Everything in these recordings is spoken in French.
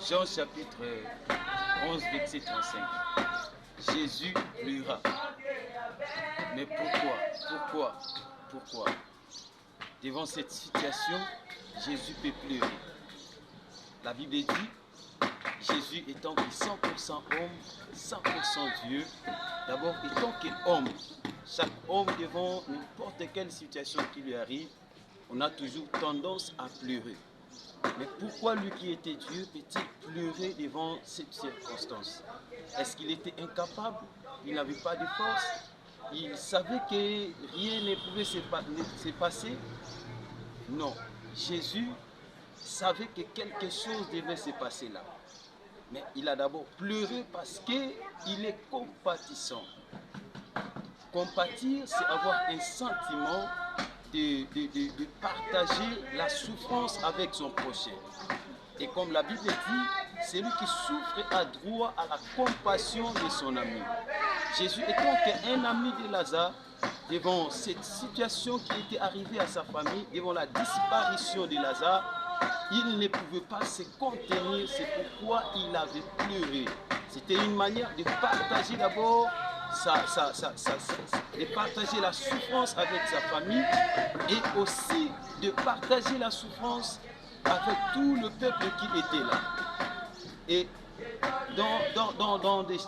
Jean chapitre 11, verset 35. Jésus pleura. Mais pourquoi devant cette situation, Jésus peut pleurer? La Bible dit, Jésus étant que 100% homme, 100% Dieu, d'abord étant qu'homme, chaque homme devant n'importe quelle situation qui lui arrive, on a toujours tendance à pleurer. Mais pourquoi lui qui était Dieu peut-il pleurer devant cette circonstance? Est-ce qu'il était incapable? Il n'avait pas de force? Il savait que rien ne pouvait se passer? Non. Jésus savait que quelque chose devait se passer là. Mais il a d'abord pleuré parce qu'il est compatissant. Compatir, c'est avoir un sentiment de partager la souffrance avec son prochain. Et comme la Bible dit, celui qui souffre a droit à la compassion de son ami. Jésus étant qu'un ami de Lazare, devant cette situation qui était arrivée à sa famille, devant la disparition de Lazare, il ne pouvait pas se contenir, c'est pourquoi il avait pleuré. C'était une manière de partager d'abord de partager la souffrance avec sa famille et aussi de partager la souffrance avec tout le peuple qui était là. Et dans des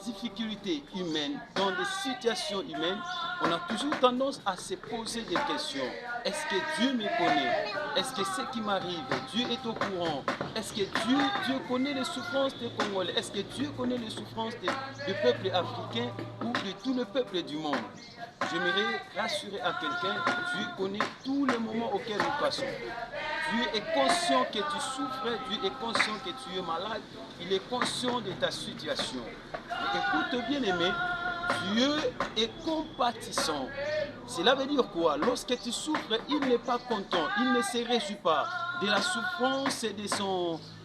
difficultés humaines, dans des situations humaines, on a toujours tendance à se poser des questions. Est-ce que Dieu me connaît? Est-ce que ce qui m'arrive, Dieu est au courant? Est-ce que Dieu connaît les souffrances des Congolais? Est-ce que Dieu connaît les souffrances du peuple africain ou de tout le peuple du monde? J'aimerais rassurer à quelqu'un, Dieu connaît tous les moments auxquels nous passons. Dieu est conscient que tu souffres, Dieu est conscient que tu es malade, il est conscient de ta situation. Mais écoute bien aimé, Dieu est compatissant. Cela veut dire quoi? Lorsque tu souffres, il n'est pas content, il ne se réjouit pas de la souffrance de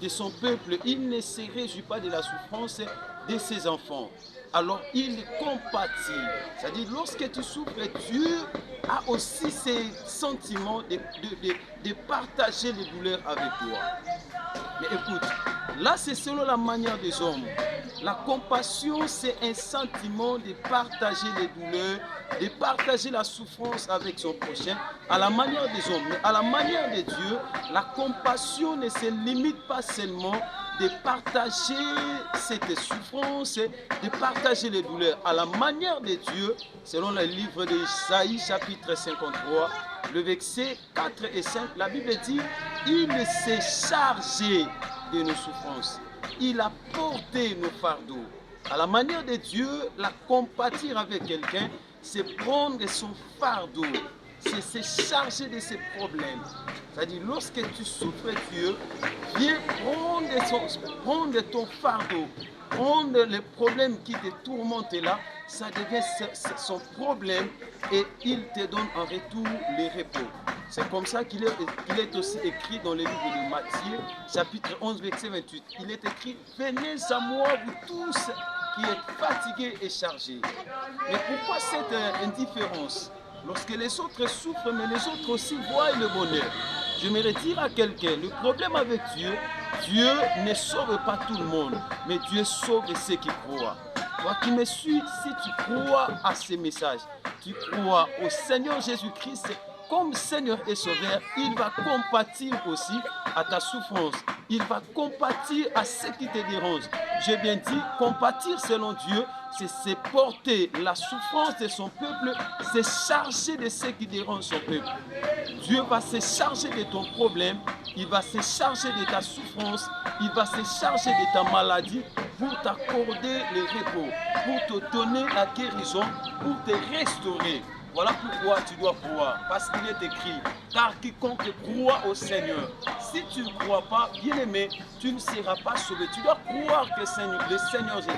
son peuple, il ne se réjouit pas de la souffrance de ses enfants. Alors il compatit. C'est-à-dire lorsque tu souffres, Dieu a aussi ces sentiments de partager les douleurs avec toi. Mais écoute, là c'est selon la manière des hommes. La compassion, c'est un sentiment de partager les douleurs, de partager la souffrance avec son prochain, à la manière des hommes. Mais à la manière de Dieu, la compassion ne se limite pas seulement de partager cette souffrance, de partager les douleurs. À la manière de Dieu, selon le livre d'Isaïe, chapitre 53, le verset 4 et 5, la Bible dit, il s'est chargé de nos souffrances. Il a porté nos fardeaux. À la manière de Dieu, la compatir avec quelqu'un, c'est prendre son fardeau, c'est se charger de ses problèmes. C'est-à-dire, lorsque tu souffres, Dieu vient prendre ton fardeau, prendre les problèmes qui te tourmentent là, ça devient son problème et il te donne en retour le repos. C'est comme ça qu'il est aussi écrit dans le livre de Matthieu, chapitre 11, verset 28. Il est écrit, venez à moi, vous tous qui êtes fatigués et chargés. Mais pourquoi cette indifférence? Lorsque les autres souffrent, mais les autres aussi voient le bonheur. J'aimerais dire à quelqu'un, le problème avec Dieu, Dieu ne sauve pas tout le monde, mais Dieu sauve ceux qui croient. Toi qui me suis, si tu crois à ces messages, tu crois au Seigneur Jésus-Christ, comme Seigneur et Sauveur, il va compatir aussi à ta souffrance. Il va compatir à ce qui te dérange. J'ai bien dit, compatir selon Dieu, c'est se porter la souffrance de son peuple, c'est charger de ce qui dérange son peuple. Dieu va se charger de ton problème, il va se charger de ta souffrance, il va se charger de ta maladie pour t'accorder le repos, pour te donner la guérison, pour te restaurer. Voilà pourquoi tu dois croire, parce qu'il est écrit, car quiconque croit au Seigneur, si tu ne crois pas, bien aimé, tu ne seras pas sauvé. Tu dois croire que le Seigneur Jésus-Christ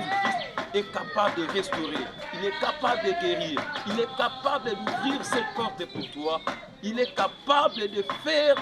est capable de restaurer, il est capable de guérir, il est capable d'ouvrir ses portes pour toi, il est capable de faire tout.